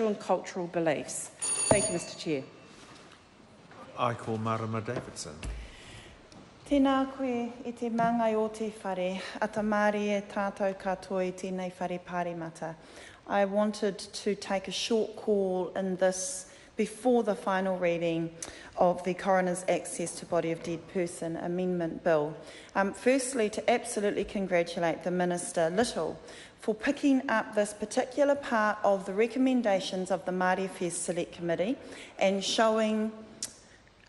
spiritual and cultural beliefs. Thank you, Mr Chair. I call Marama Davidson. Tēnā koe I te mangai o te whare, ata Māori e tātou katoa I tēnei whare pāremata. I wanted to take a short call in this before the final reading of the Coroners' Access to Body of Dead Person Amendment Bill. Firstly, to absolutely congratulate the Minister Little for picking up this particular part of the recommendations of the Māori Affairs Select Committee and showing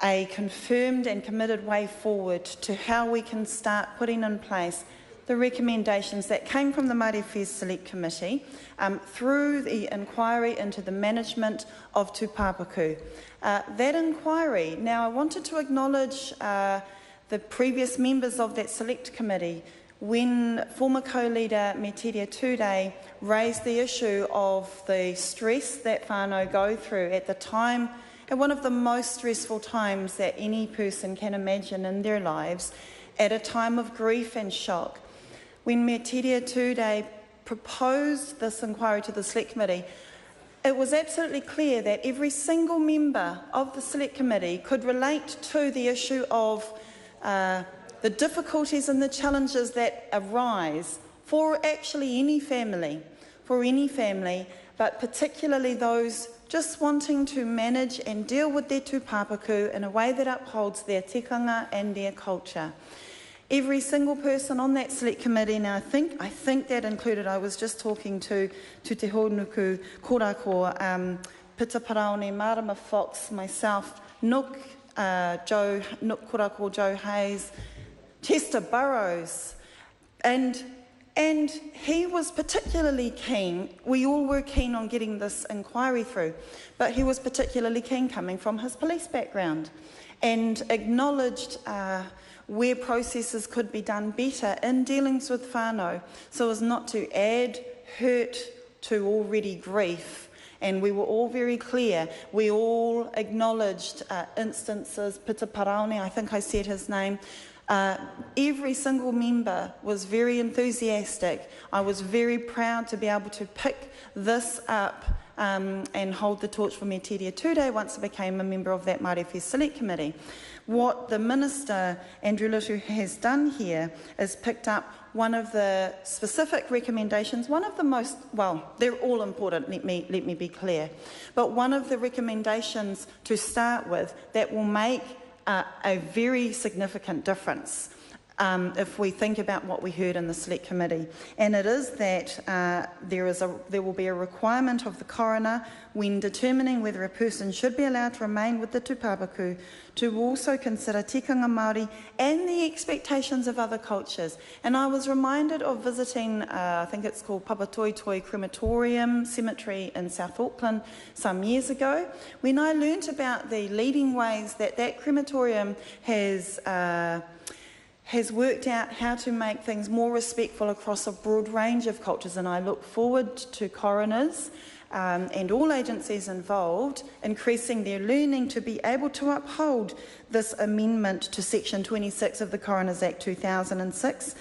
a confirmed and committed way forward to how we can start putting in place the recommendations that came from the Māori Affairs Select Committee through the inquiry into the management of tūpapaku. That inquiry, now I wanted to acknowledge the previous members of that Select Committee when former co-leader Me Tiria Tudei raised the issue of the stress that whānau go through at the time, at one of the most stressful times that any person can imagine in their lives, at a time of grief and shock. When Me Tiria Tudei proposed this inquiry to the Select Committee, it was absolutely clear that every single member of the Select Committee could relate to the issue of the difficulties and the challenges that arise for actually any family, but particularly those just wanting to manage and deal with their tūpapaku in a way that upholds their tikanga and their culture. Every single person on that Select Committee, now I think that included, I was just talking to Te Honuku Korako, Pita Paraone, Marama Fox, myself, Nook Korako, Joe Hayes, Chester Burrows, and he was particularly keen, we all were keen on getting this inquiry through, but he was particularly keen coming from his police background and acknowledged where processes could be done better in dealings with whānau so as not to add hurt to already grief. And we were all very clear. We all acknowledged instances, Pita Paraone, I think I said his name. Every single member was very enthusiastic. I was very proud to be able to pick this up and hold the torch for Me Tiria Tudei once I became a member of that Māori Affairs Select Committee. What the Minister, Andrew Little, has done here is picked up one of the specific recommendations, one of the most, well, they're all important, let me be clear, but one of the recommendations to start with that will make a very significant difference if we think about what we heard in the Select Committee. And it is that there will be a requirement of the coroner when determining whether a person should be allowed to remain with the tūpapaku to also consider tikanga Māori and the expectations of other cultures. And I was reminded of visiting, I think it's called Papatoetoe Crematorium Cemetery in South Auckland some years ago, when I learnt about the leading ways that that crematorium has worked out how to make things more respectful across a broad range of cultures, and I look forward to coroners and all agencies involved increasing their learning to be able to uphold this amendment to Section 26 of the Coroners Act 2006.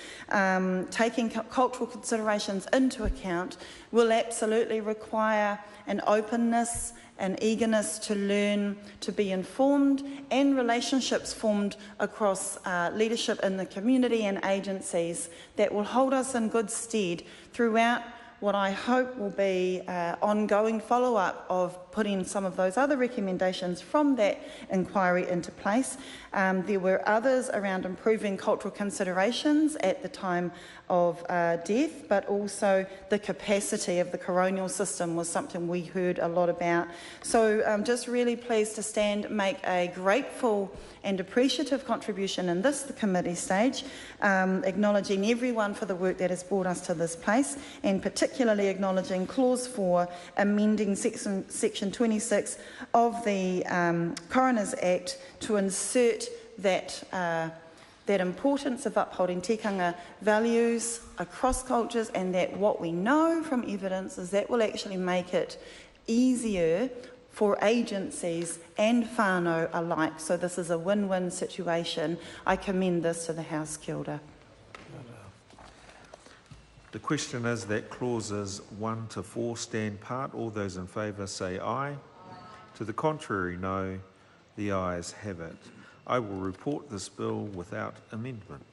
Taking cultural considerations into account will absolutely require an openness, an eagerness to learn, to be informed, and relationships formed across leadership in the community and agencies that will hold us in good stead throughout what I hope will be ongoing follow-up of putting some of those other recommendations from that inquiry into place. There were others around improving cultural considerations at the time of death, but also the capacity of the coronial system was something we heard a lot about. So I'm just really pleased to make a grateful and appreciative contribution in the committee stage, acknowledging everyone for the work that has brought us to this place, and particularly acknowledging Clause 4, amending Section 26 of the Coroners Act to insert that importance of upholding tikanga values across cultures, and that what we know from evidence is that will actually make it easier for agencies and whānau alike. So this is a win-win situation. I commend this to the House. Kia ora. The question is that clauses 1 to 4 stand part. All those in favour say aye. To the contrary, no. The ayes have it. I will report this bill without amendment.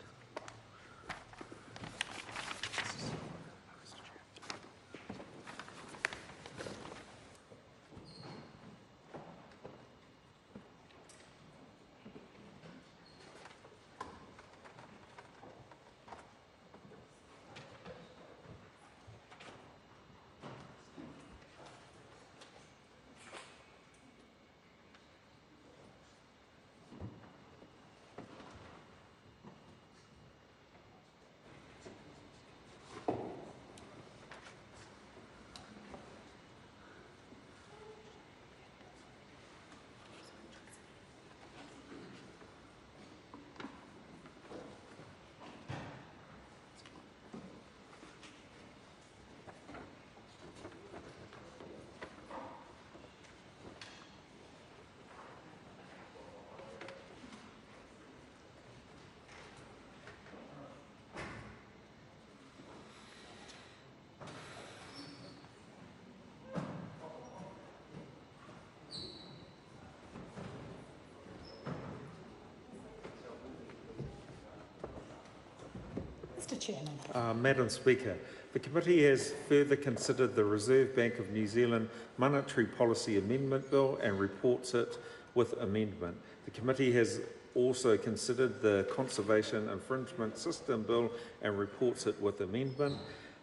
Mr Chairman. Madam Speaker, the committee has further considered the Reserve Bank of New Zealand Monetary Policy Amendment Bill and reports it with amendment. The committee has also considered the Conservation Infringement System Bill and reports it with amendment.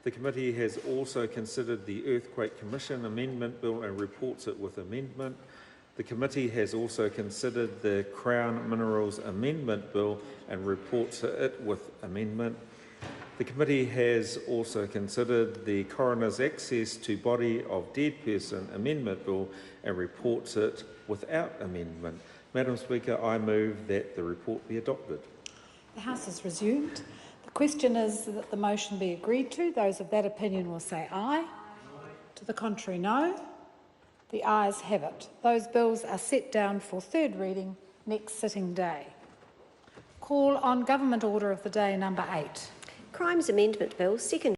The committee has also considered the Earthquake Commission Amendment Bill and reports it with amendment. The committee has also considered the Crown Minerals Amendment Bill and reports it with amendment. The committee has also considered the Coroners' Access to Body of Dead Person Amendment Bill and reports it without amendment. Madam Speaker, I move that the report be adopted. The House is resumed. The question is that the motion be agreed to. Those of that opinion will say aye. To the contrary, no. The ayes have it. Those bills are set down for third reading next sitting day. Call on Government Order of the Day number 8. Crimes Amendment Bill, second.